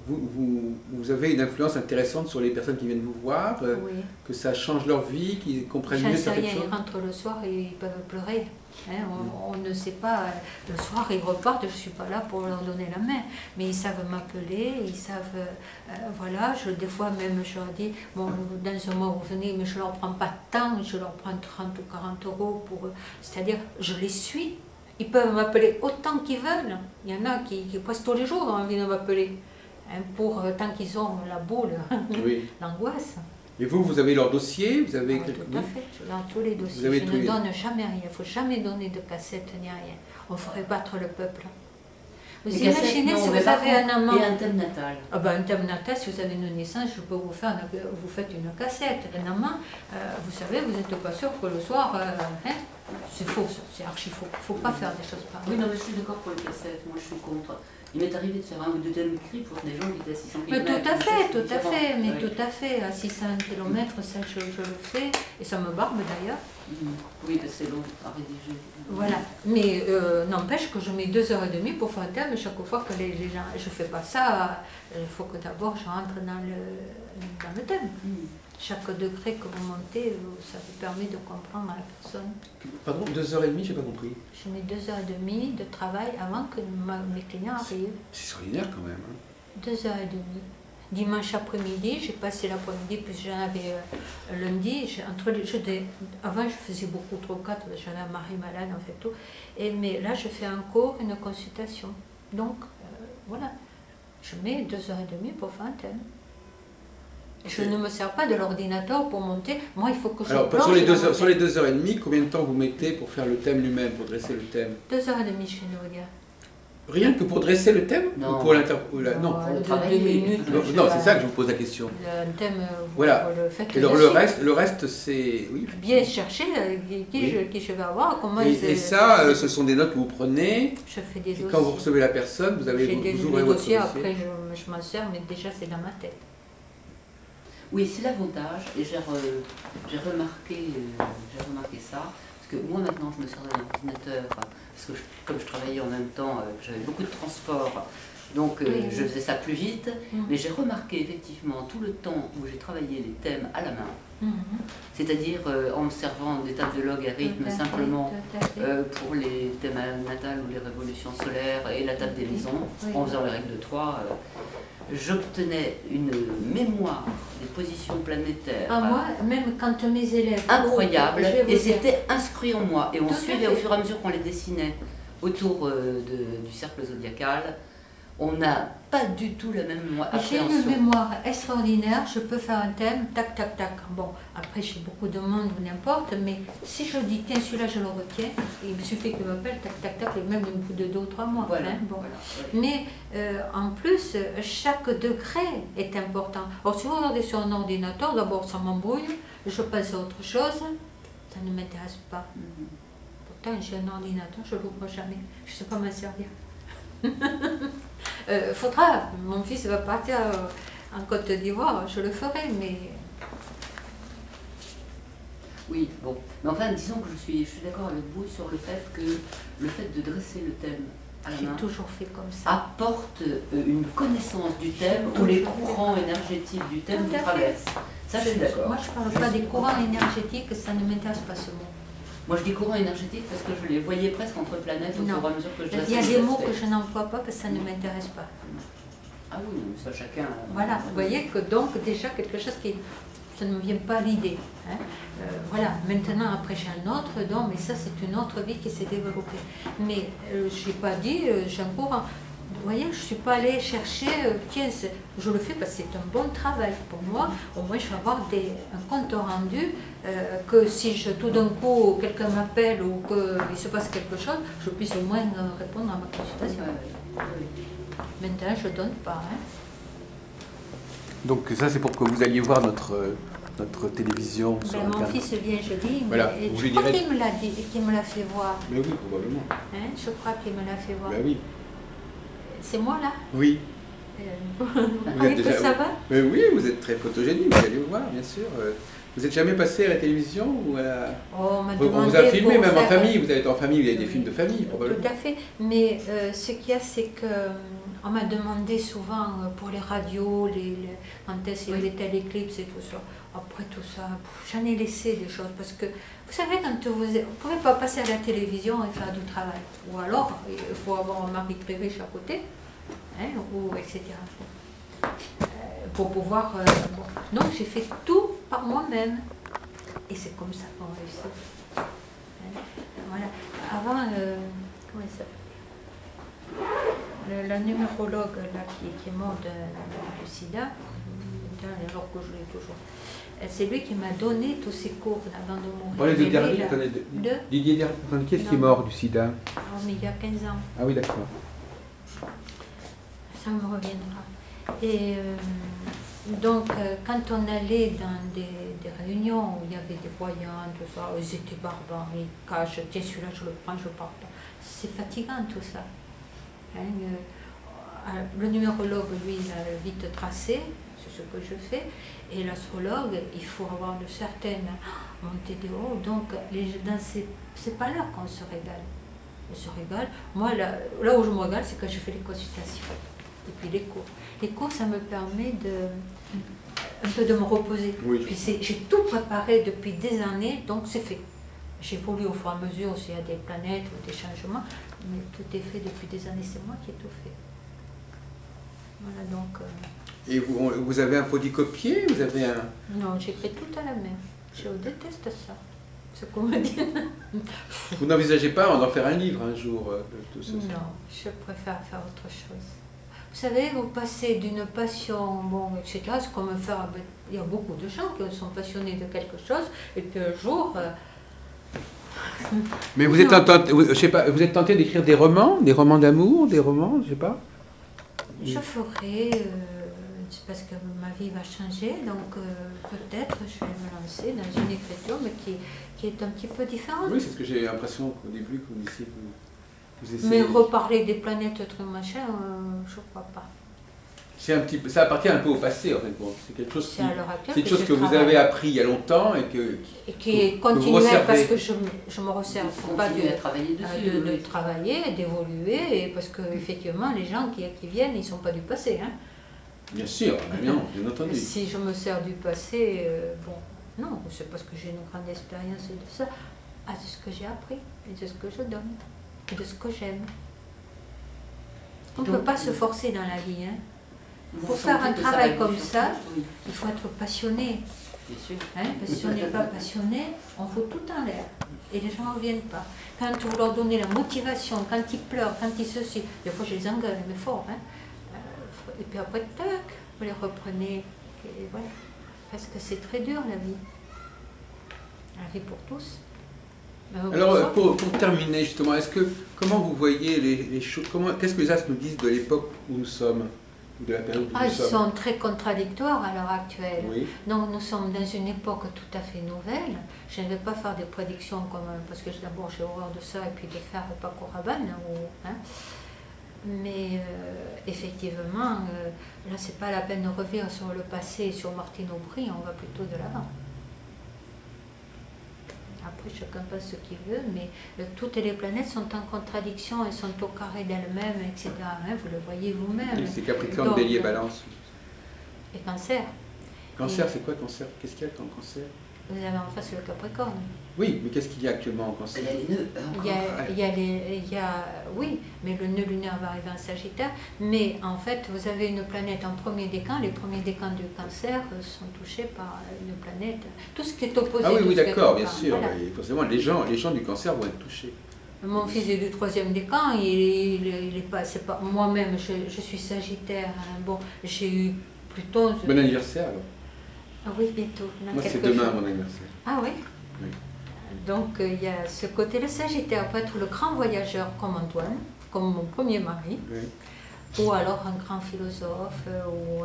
vous avez une influence intéressante sur les personnes qui viennent vous voir, Oui. que ça change leur vie, qu'ils comprennent J'en mieux sais certaines rien, choses? ils rentrent le soir et ils peuvent pleurer. Hein, on ne sait pas, le soir ils repartent, je ne suis pas là pour leur donner la main, mais ils savent m'appeler, ils savent, voilà, des fois même je leur dis, bon, dans un mois vous venez, mais je ne leur prends pas de temps, je leur prends 30 ou 40 euros pour eux, c'est-à-dire je les suis, ils peuvent m'appeler autant qu'ils veulent, il y en a qui presque tous les jours ont envie de m'appeler, hein, pour tant qu'ils ont la boule, Oui. l'angoisse. Et vous avez leur dossier, vous avez Ah, quelques... tout à fait, dans tous les dossiers. Vous avez Je tous ne les- donne jamais rien, il ne faut jamais donner de cassette ni rien. On ferait battre le peuple. Vous Les cassettes, imaginez non, si mais vous par avez un contre, amant. et un thème natal. Ah ben, un thème natal, si vous avez une naissance, je peux vous faire vous faites une cassette. Un amant, vous savez, vous n'êtes pas sûr que le soir, hein, c'est faux, c'est archi faux. Il ne faut pas faire des choses pareilles. Oui, non, mais je suis d'accord pour les cassettes, moi je suis contre. Il m'est arrivé de faire un ou deux thèmes écrits pour des gens qui étaient à 600 Mais km. tout à fait, mais tout à fait. À 600 km, ça je le fais, et ça me barbe d'ailleurs. Oui, parce que c'est long à rédiger. Voilà, mais n'empêche que je mets 2h30 pour faire un thème chaque fois que les gens. Je ne fais pas ça, il faut que d'abord je rentre dans le thème. Chaque degré que vous montez, ça vous permet de comprendre la personne. Pardon, 2h30, j'ai pas compris. Je mets 2h30 de travail avant que mes clients arrivent. C'est extraordinaire quand même. Hein. 2h30. Dimanche après-midi, j'ai passé l'après-midi, puis j'en avais lundi. Avant, je faisais beaucoup trop 4, j'avais un mari malade, en fait, tout. Mais là, je fais un cours, une consultation. Donc, voilà. Je mets 2h30 pour faire un thème. Je ne me sers pas de l'ordinateur pour monter. Moi, il faut que je Alors, plonge sur les 2h30, combien de temps vous mettez pour faire le thème lui-même, pour dresser le thème? 2h30, je vais nous dire. Rien que pour dresser le thème? Non. Ou pour l'interpréter? Non, travailler. 2 minutes. non, c'est ça que je vous pose la question. Le thème, Voilà. vous le faites Et alors, dessus. le reste c'est... Oui. Bien chercher qui je vais avoir, comment Et ça, ce sont des notes que vous prenez, je fais des et dossiers. quand vous recevez la personne, vous J'ai ouvrez votre dossiers, dossier. après je m'en sers, mais déjà c'est dans ma tête. Oui, c'est l'avantage, et j'ai remarqué ça, parce que moi maintenant je me sers d'un ordinateur, parce que comme je travaillais en même temps, j'avais beaucoup de transport, donc Oui. je faisais ça plus vite, mais j'ai remarqué effectivement tout le temps où j'ai travaillé les thèmes à la main, c'est-à-dire en me servant des tables de logarithme simplement pour les thèmes natals ou les révolutions solaires et la table des maisons, Oui. en faisant les règles de 3. J'obtenais une mémoire des positions planétaires Moi, même quand mes élèves... incroyable, je vais vous et dire. c'était inscrit en moi. Et on Tout à suivait fait. au fur et à mesure qu'on les dessinait autour du cercle zodiacal, on n'a pas du tout la même J'ai une appréhension. mémoire extraordinaire, je peux faire un thème, tac, tac, tac. Bon, après j'ai beaucoup de monde ou n'importe, mais si je dis, tiens, celui-là je le retiens, il me suffit qu'il m'appelle, tac, tac, tac, et même au bout de 2 ou 3 mois. Voilà, Hein, bon. voilà, voilà. Mais en plus, chaque degré est important. Alors si vous regardez sur un ordinateur, d'abord ça m'embrouille, je passe à autre chose, ça ne m'intéresse pas. Pourtant j'ai un ordinateur, je ne l'ouvre jamais, je ne sais pas m'en servir. Faudra, mon fils va partir en Côte d'Ivoire, je le ferai, mais... Oui, bon. Mais enfin, disons que je suis d'accord avec vous sur le fait que le fait de dresser le thème à la J'ai main toujours fait comme ça. apporte une connaissance du thème ou les courants énergétiques du thème Tout vous à fait. traversent. Ça, je suis d'accord. Moi, je ne parle pas des courants énergétiques, ça ne m'intéresse pas ce mot. Moi, je dis courant énergétique parce que je les voyais presque entre planètes au Non. fur et à mesure que je Il y a dressais des les mots aspects. que je n'emploie pas, que ça ne m'intéresse pas. Ah oui, mais ça chacun. Voilà, vous voyez que donc déjà quelque chose qui... ça ne me vient pas à l'idée. Hein. Voilà, maintenant après j'ai un autre don, mais ça c'est une autre vie qui s'est développée. Mais je n'ai pas dit, j'ai un courant. Vous voyez, je ne suis pas allée chercher, tiens, je le fais parce que c'est un bon travail pour moi. Au moins je vais avoir un compte rendu, que si tout d'un coup quelqu'un m'appelle ou qu'il se passe quelque chose, je puisse au moins répondre à ma consultation. Maintenant je ne donne pas. Hein. Donc ça c'est pour que vous alliez voir notre télévision sur Ben, mon Internet. fils vient jeudi, Voilà, mais vous je lui crois direz. qu'il me l'a dit, qu'il me l'a fait voir. Mais oui, probablement. Hein, je crois qu'il me l'a fait voir. Ben oui. C'est moi là. Oui. Vous êtes croyez que déjà- ça va? Mais oui, vous êtes très photogénique, vous allez voir, bien sûr. Vous n'êtes jamais passé à la télévision ou à la... Oh, on m'a On vous demandé a filmé pour même en faire- famille, vous allez être en famille, vous avez des films de famille probablement. Tout à fait. Mais ce qu'il y a, c'est que on m'a demandé souvent pour les radios, quand est-ce qu'il y avait tel éclipse et tout ça. Après tout ça, j'en ai laissé des choses parce que vous savez, quand vous ne pouvez pas passer à la télévision et faire du travail. Ou alors, il faut avoir un mari très riche à côté, hein, ou etc. Pour pouvoir. Bon. Donc j'ai fait tout par moi-même. Et c'est comme ça qu'on réussit. Hein. Voilà. Avant, comment il s'appelle? La numérologue là, qui est morte du sida, alors que je l'ai toujours. C'est lui qui m'a donné tous ces cours avant de mourir. Parlez de Mais lui, Derby, là- attendez, de Didier Derby, attendez, qui est-ce qui est Non. mort du sida? Oh, mais il y a 15 ans. Ah oui, d'accord. Ça me reviendra. Et donc, quand on allait dans des réunions où il y avait des voyants, tout ça, ils étaient barbares, ils cachent, tiens, celui-là, je le prends, je pars pas. C'est fatigant tout ça. Hein, le numérologue, lui, il a vite tracé, c'est ce que je fais, et l'astrologue, il faut avoir de certaines montées de haut. Donc, c'est pas là qu'on se régale. On se régale. Moi, là où je me régale, c'est quand je fais les consultations, et puis les cours. Les cours, ça me permet un peu de me reposer. Oui. Puis j'ai tout préparé depuis des années, donc c'est fait. J'évolue au fur et à mesure s'il y a des planètes ou des changements, mais tout est fait depuis des années, c'est moi qui ai tout fait. Voilà, donc... Et vous avez un photocopier? Vous avez un... Non, j'écris tout à la main. Je déteste ça, ce qu'on me dit. Vous n'envisagez pas d'en faire un livre un jour de tout ça? Non, je préfère faire autre chose. Vous savez, vous passez d'une passion, bon, etc., c'est comme faire... Il y a beaucoup de gens qui sont passionnés de quelque chose, et puis un jour... Mais vous êtes tenté, je sais pas, vous êtes tenté d'écrire des romans d'amour, des romans, je sais pas. Je ferai, c'est parce que ma vie va changer, donc peut-être je vais me lancer dans une écriture, mais qui est un petit peu différente. Oui, c'est ce que j'ai l'impression qu'au début, que vous essayez. Mais reparler des planètes, trucs machin, je crois pas. C'est un petit peu, ça appartient un peu au passé en fait. Bon, c'est quelque chose que vous travaille. avez appris il y a longtemps et qui est continuel parce que je me resserre pas à travailler dessus, de travailler, d'évoluer, et parce que effectivement les gens qui viennent, ils sont pas du passé. Hein. Bien sûr, bien entendu. Si je me sers du passé, bon, non, c'est parce que j'ai une grande expérience de ça, de ce que j'ai appris, et de ce que je donne, et de ce que j'aime. On ne peut pas se forcer dans la vie. Hein. Pour faire un travail comme ça, il faut être passionné. Bien sûr. Hein, parce que si on n'est pas passionné, on fout tout en l'air. Et les gens ne reviennent pas. Quand vous leur donnez la motivation, quand ils pleurent, quand ils ceci, des fois je les engueule, mais fort. Hein, et puis après, tac, vous les reprenez. Et voilà. Parce que c'est très dur la vie. La vie pour tous. Alors, pour terminer justement, comment vous voyez les choses, qu'est-ce que les astres nous disent de l'époque où nous sommes? De la période où ils sont très contradictoires à l'heure actuelle. Oui. Donc nous sommes dans une époque tout à fait nouvelle. Je ne vais pas faire des prédictions parce que d'abord j'ai horreur de ça et puis de faire Paco Rabanne. Hein. Mais effectivement, là c'est pas la peine de revenir sur le passé et sur Martine Aubry, on va plutôt de l'avant. Après, chacun pense ce qu'il veut, mais toutes les planètes sont en contradiction, elles sont au carré d'elles-mêmes, etc. Hein, vous le voyez vous-même. C'est Capricorne, Bélier, Balance. Et Cancer. Cancer, c'est quoi Cancer? Qu'est-ce qu'il y a comme Cancer? Vous avez en face le Capricorne. Oui, mais qu'est-ce qu'il y a actuellement en Cancer? Il y a les nœuds. Oui, mais le nœud lunaire va arriver en Sagittaire. Mais en fait, vous avez une planète en premier décan. Les premiers décans du Cancer sont touchés par une planète. Tout ce qui est opposé. Ah oui, d'accord, bien sûr. Voilà. Forcément, les gens du Cancer vont être touchés. Mon fils est du troisième décan. Il est pas. C'est pas moi-même. Je suis Sagittaire. Hein. Bon, j'ai eu plutôt. Bon anniversaire alors. Ah oui, bientôt. Moi, c'est demain mon anniversaire. Ah oui. Oui. Donc il y a ce côté, le Sagittaire peut être le grand voyageur comme Antoine, comme mon premier mari, oui. Ou alors un grand philosophe, ou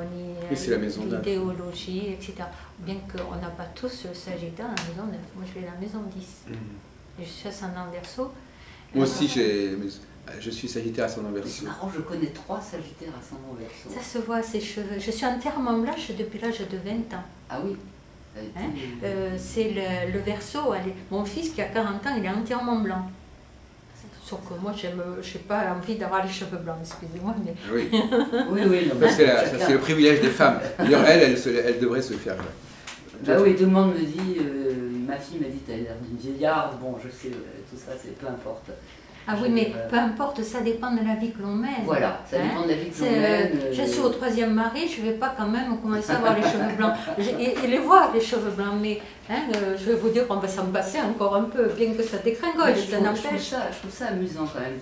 l'idéologie, etc. Bien qu'on n'a pas tous le Sagittaire dans la maison 9. Moi je vais à la maison 10. Et je suis ascendant Verseau. Moi aussi je suis Sagittaire ascendant Verseau. C'est marrant, je connais 3 Sagittaires ascendant Verseau. Ça se voit à ses cheveux. Je suis entièrement blanche depuis l'âge de 20 ans. Ah oui. Hein? C'est le Verseau. Mon fils qui a 40 ans, il est entièrement blanc. Sauf que moi, je n'ai pas envie d'avoir les cheveux blancs, excusez-moi. Mais... Oui, oui. C'est le privilège des femmes. D'ailleurs, elle devrait se faire. Bah oui, tout le monde me dit, ma fille m'a dit, t'as l'air d'une vieillarde, bon, je sais, tout ça, c'est peu importe. Ah oui, mais peu importe, ça dépend de la vie que l'on mène. Voilà, ça dépend de la vie que l'on mène. Je suis au troisième mari, je ne vais pas quand même commencer à avoir les cheveux blancs. Et les voir, les cheveux blancs, mais je vais vous dire qu'on va s'en passer encore un peu, bien que ça dégringole, ça n'empêche. Je trouve ça amusant quand même.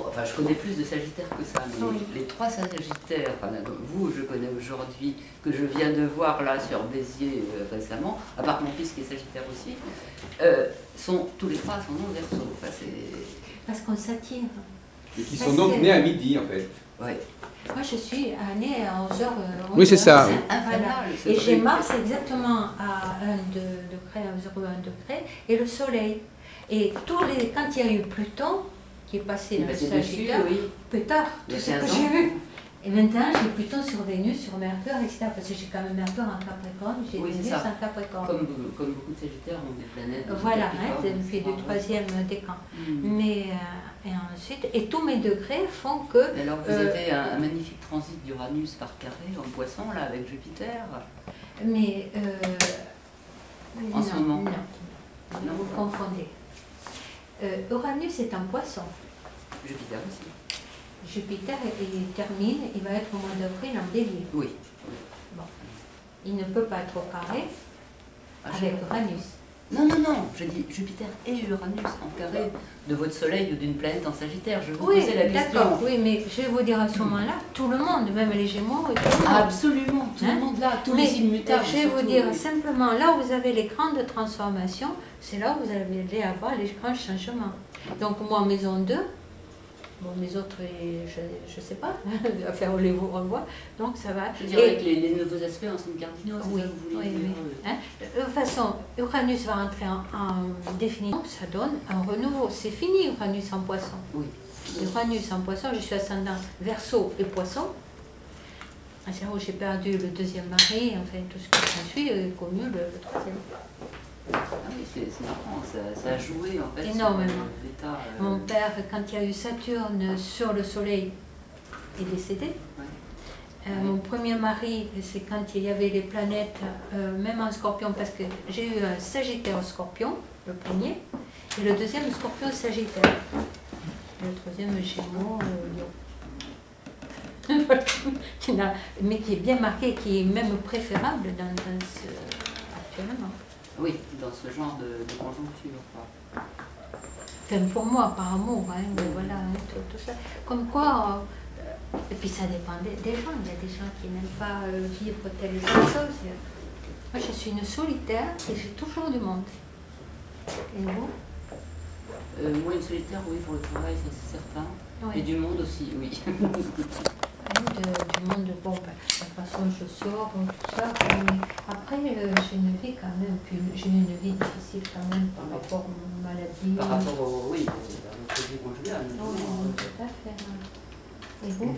Enfin, je connais plus de Sagittaires que ça, mais oui. Les 3 Sagittaires, enfin, vous, je connais aujourd'hui, que je viens de voir là sur Béziers récemment, à part mon fils qui est Sagittaire aussi, tous les 3 sont non Verseau. Enfin, parce qu'on s'attire. Et qui sont donc nés à midi, en fait. Ouais. Moi, je suis née à 11h. Oui, c'est ça. C'est infernal. Et j'ai Mars exactement à 1 degré, à 0,1 degré, et le Soleil. Et quand il y a eu Pluton, qui est passé dans le Sagittaire, oui. plus tard, Il y tout a ce 15 que ans. j'ai vu. Et maintenant, j'ai Pluton sur Vénus, sur Mercure, etc. Parce que j'ai quand même Mercure en Capricorne, j'ai Oui, c'est Vénus ça. en Capricorne. Comme beaucoup de Sagittaires ont des planètes. Voilà, Capricorne, depuis le etc. 3e décan. Mm. Mais, et ensuite, et tous mes degrés font que... Et alors, vous avez un magnifique transit d'Uranus par carré en Poisson, là, avec Jupiter. Mais... En ce moment. Non, vous confondez. Uranus est un Poisson. Jupiter aussi. Jupiter il termine, il va être au mois d'avril en Bélier. Oui. Bon. Il ne peut pas être au carré avec Uranus. Non, non, non, je dis Jupiter et Uranus en carré de votre Soleil ou d'une planète en Sagittaire. Je vous posais la question. D'accord, oui, mais je vais vous dire à ce moment-là, tout le monde, même les Gémeaux, et tout le monde. Absolument, tout le monde là, tous les immutables. Je vais vous surtout, dire oui. simplement, là où vous avez les grandes transformations, c'est là où vous allez avoir les grands changements. Donc moi, maison 2, bon, les autres, je ne sais pas, enfin, on les vous revoit, donc ça va. Je veux dire, avec les nouveaux aspects en signes cardinaux, c'est Oui, ça que vous voulez oui, dire, oui. Hein? De toute façon, Uranus va entrer en définition, ça donne un renouveau. C'est fini Uranus en Poisson. Oui. Uranus en Poisson, je suis ascendant Verseau et Poisson. À ce où j'ai perdu le deuxième mari, enfin tout ce qui s'ensuit, et connu le troisième. Ah oui, c'est marrant, ça a joué en fait Énormément. sur l'état. Mon père, quand il y a eu Saturne sur le Soleil, est décédé. Ouais. Mon premier mari, c'est quand il y avait les planètes, même en Scorpion, parce que j'ai eu un Sagittaire Scorpion, le premier, et le deuxième Scorpion Sagittaire. Et le troisième Gémeaux, Lion. Mais qui est bien marqué, qui est même préférable dans ce, actuellement. Oui, dans ce genre de conjoncture. Quoi. Enfin, pour moi, par amour, hein, mais voilà, hein, tout ça. Comme quoi, et puis ça dépend des gens. Il y a des gens qui n'aiment pas vivre telle ou telle chose. Moi, je suis une solitaire et j'ai toujours du monde. Et vous? Moi, une solitaire, oui, pour le travail, ça c'est certain. Oui. Et du monde aussi, oui. Du monde, bon, ben, de toute façon, je sors, tout ça. Mais après, j'ai une vie quand même, puis j'ai une vie difficile quand même par rapport aux maladies. Par rapport au, oui, à notre vie conjugale. Oui, tout à fait. Et vous?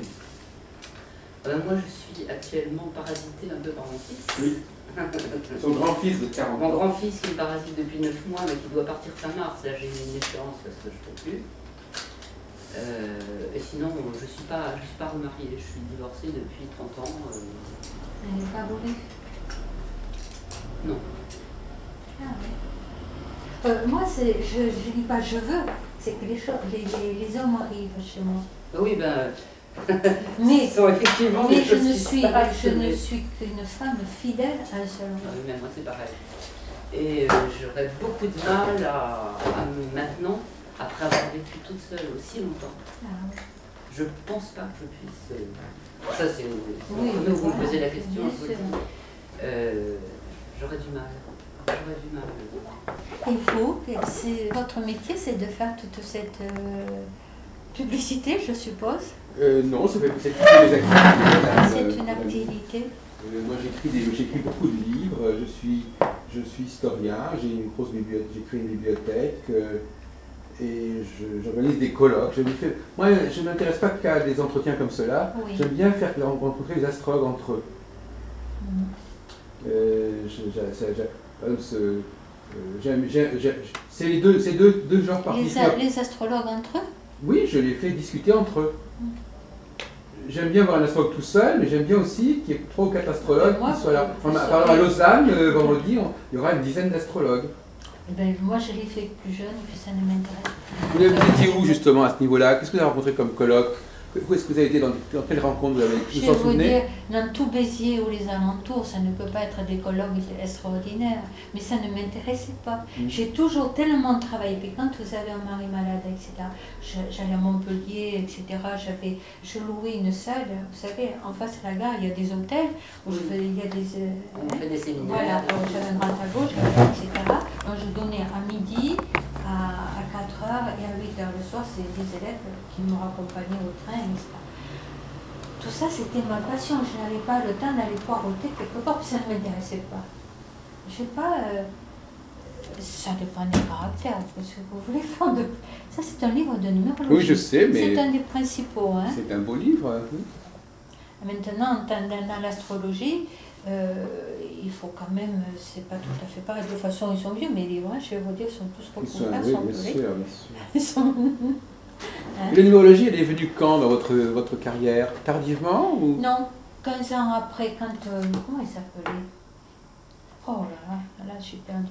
Moi, je suis actuellement parasitée un peu par mon fils. Oui. Son grand-fils de 40 Mon ans. grand-fils qui me parasite depuis 9 mois, mais qui doit partir fin mars. Là, j'ai une échéance parce que je ne peux plus. Et sinon, je suis pas remariée. Je suis divorcée depuis 30 ans. Elle n'est pas voulu? Non. Ah oui. Moi, je dis pas je veux, c'est que les hommes arrivent chez moi. Oui, ben. Mais, Ce sont effectivement des je choses ne qui se suis, passent, je ne mais- suis qu'une femme fidèle à un seul Ah homme. oui, mais moi c'est pareil. Et j'aurais beaucoup de mal maintenant, après avoir vécu toute seule aussi longtemps. Ah oui. Je pense pas que je puisse. Ça, c'est. Oui, nous, vous me voilà, posez la question, bien je vous le sûr. dis. J'aurais du mal. J'aurais du mal. Et vous, votre métier, c'est de faire toute cette publicité, je suppose. Non, c'est toutes les activités. C'est une activité. Moi, j'écris beaucoup de livres. Je suis historien. J'ai une grosse bibliothèque. J'ai créé une bibliothèque et j'organise des colloques. Moi, je ne m'intéresse pas qu'à des entretiens comme cela. Oui. J'aime bien faire rencontrer les astrologues entre eux. C'est les deux genres particuliers. Les astrologues entre eux? Oui, je les fais discuter entre eux. J'aime bien voir un astrologue tout seul, mais j'aime bien aussi qu'il y ait 3 ou 4 astrologues Moi, qui soient là. vous Par exemple, à Lausanne, vendredi, il y aura une dizaine d'astrologues. Eh ben, moi, je l'ai fait plus jeune et puis ça ne m'intéresse pas. Vous étiez où justement à ce niveau-là? Qu'est-ce que vous avez rencontré comme colloque? Où est-ce que vous avez été dans quelle rencontre vous avez? Je Vous vais vous en vous souvenez? dire, dans tout Béziers ou les alentours, ça ne peut pas être des colloques extraordinaires, mais ça ne m'intéressait pas. J'ai toujours tellement travaillé, puis quand vous avez un mari malade, etc., j'allais à Montpellier, etc., je louais une salle, vous savez, en face de la gare, il y a des hôtels, où il y a des... On fait des séminaires. Voilà, alors j'avais un grand à gauche, etc. Donc je donnais à midi, à 4 heures et à 8 heures le soir, c'est des élèves qui m'ont accompagné au train, etc. Tout ça, c'était ma passion. Je n'avais pas le temps d'aller poireauter quelque part, puis ça ne m'intéressait pas. Je sais pas, ça dépend des caractères, parce que vous voulez faire de... Ça, c'est un livre de numérologie. Oui, je sais, mais... C'est un des principaux. Hein. C'est un beau livre. Oui. Maintenant, dans l'astrologie, il faut quand même, c'est pas tout à fait pareil. De toute façon, ils sont vieux, mais les livres, je vais vous dire, sont tous recouverts, Oui, sont bien pelés. sûr, bien sûr. Ils sont... Hein? La numérologie, elle est venue quand dans votre carrière? Tardivement ou... Non, 15 ans après, quand... comment il s'appelait? Oh là, je suis perdue.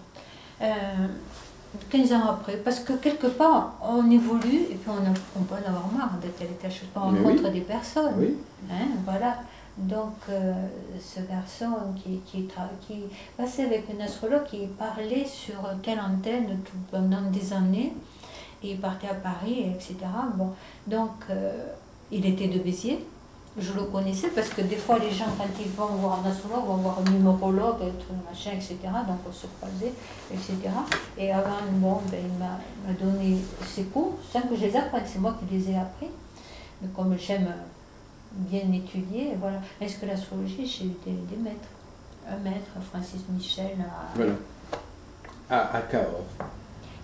15 ans après, parce que quelque part, on évolue et puis on peut en avoir marre de telle et telle chose. On rencontre des personnes. Oui. Hein, voilà. Donc, ce garçon qui passait avec une astrologue qui parlait sur telle antenne pendant des années, et il partait à Paris, etc. Bon, donc, il était de Béziers. Je le connaissais parce que des fois, les gens, quand ils vont voir un astrologue, vont voir un numérologue, machin, etc. Donc, on se croisait, etc. Et avant, bon, ben, il m'a donné ses cours, sans que je les apprenne. C'est moi qui les ai appris. Mais comme j'aime bien étudier, voilà. Est-ce que l'astrologie, j'ai eu des maîtres? Un maître, Francis Michel. Voilà. À Cahors.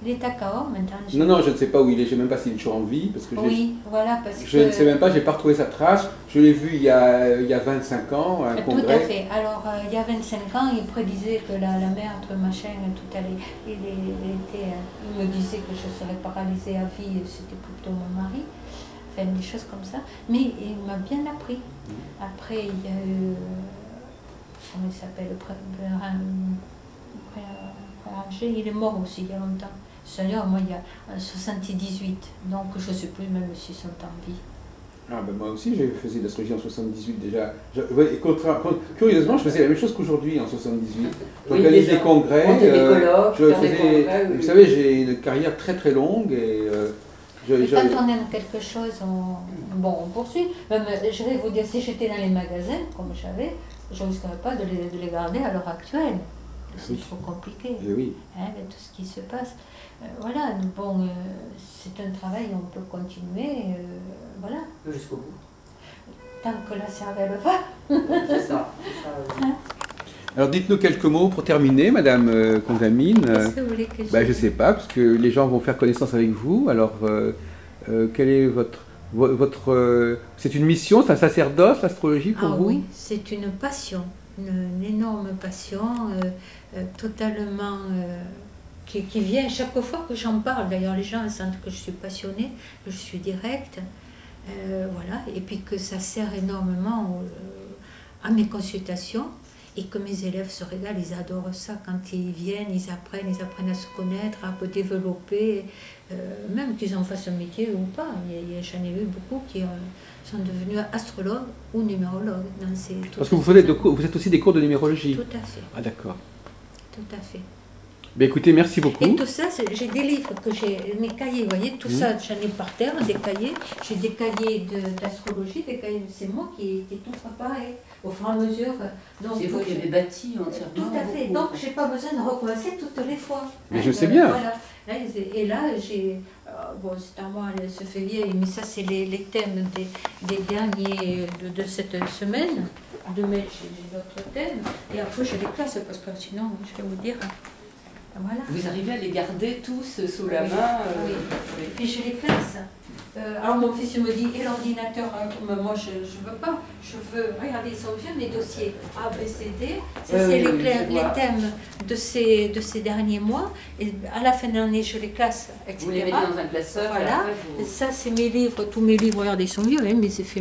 Il est à Cahors maintenant. Non, je ne sais pas où il est, je ne sais même pas s'il est toujours en vie. Parce que oui, voilà, parce je ne sais même pas, je n'ai pas retrouvé sa trace. Je l'ai vu il y a 25 ans à un congrès. Tout à fait. Alors, il y a 25 ans, il prédisait que la mère, machin, tout allait. Il me disait que je serais paralysée à vie, c'était plutôt mon mari. Enfin, des choses comme ça. Mais il m'a bien appris. Après, il y a eu... Comment il s'appelle? Il est mort aussi il y a longtemps. C'est-à-dire, moi, il y a 78, donc je ne sais plus même s'ils sont en vie. Ah ben moi aussi, j'ai fait de l'astrologie en 78 déjà. Curieusement, je faisais la même chose qu'aujourd'hui en 78. J'organisais des congrès. Vous savez, j'ai une carrière très très longue et... quand on aime quelque chose, on poursuit. Même, je vais vous dire, si j'étais dans les magasins, comme j'avais, je ne risquerais pas de les garder à l'heure actuelle. C'est trop compliqué, oui. Hein, avec tout ce qui se passe. Voilà, bon, c'est un travail, on peut continuer, voilà. Jusqu'au bout. Tant que la cervelle va. C'est ça. Hein? Alors dites-nous quelques mots pour terminer, Madame Contamine. Qu'est-ce que vous voulez que je je ne sais pas, parce que les gens vont faire connaissance avec vous. Alors, quel est votre c'est une mission, c'est un sacerdoce, l'astrologie pour vous? Oui, c'est une passion, une énorme passion, totalement... qui vient chaque fois que j'en parle. D'ailleurs, les gens sentent que je suis passionnée, que je suis directe. Voilà, et puis que ça sert énormément à mes consultations. Et que mes élèves se régalent, ils adorent ça. Quand ils viennent, ils apprennent à se connaître, à développer, même qu'ils en fassent un métier ou pas. J'en ai eu beaucoup qui sont devenus astrologues ou numérologues. Parce que vous êtes aussi des cours de numérologie? Tout à fait. Ah d'accord. Tout à fait. Ben écoutez, merci beaucoup. Et tout ça, j'ai des livres que j'ai, mes cahiers, vous voyez, tout ça, j'en ai par terre, des cahiers. J'ai des cahiers d'astrologie, des cahiers, c'est moi qui tout préparé au fur et à mesure. C'est vous qui avez bâti entièrement. Tout à fait, donc je n'ai pas besoin de recommencer toutes les fois. Mais je sais bien. Voilà. Et là, j'ai, bon, c'est à moi, elle se fait vieille, mais ça, c'est les thèmes des derniers de cette semaine. Demain, j'ai d'autres thèmes. Et après, j'ai les classes, parce que sinon, je vais vous dire... Voilà. Vous arrivez à les garder tous sous la main Oui. Et puis je les classe. Alors mon fils me dit, et l'ordinateur? Moi je ne veux pas, je veux regarder, ils sont vieux mes dossiers A, B, C, D. Ça c'est les thèmes de ces derniers mois. Et à la fin de l'année, je les classe, etc. Vous les mettez dans un classeur. Voilà. Ça c'est mes livres, tous mes livres, regardez, ils sont vieux, hein, mais c'est fait.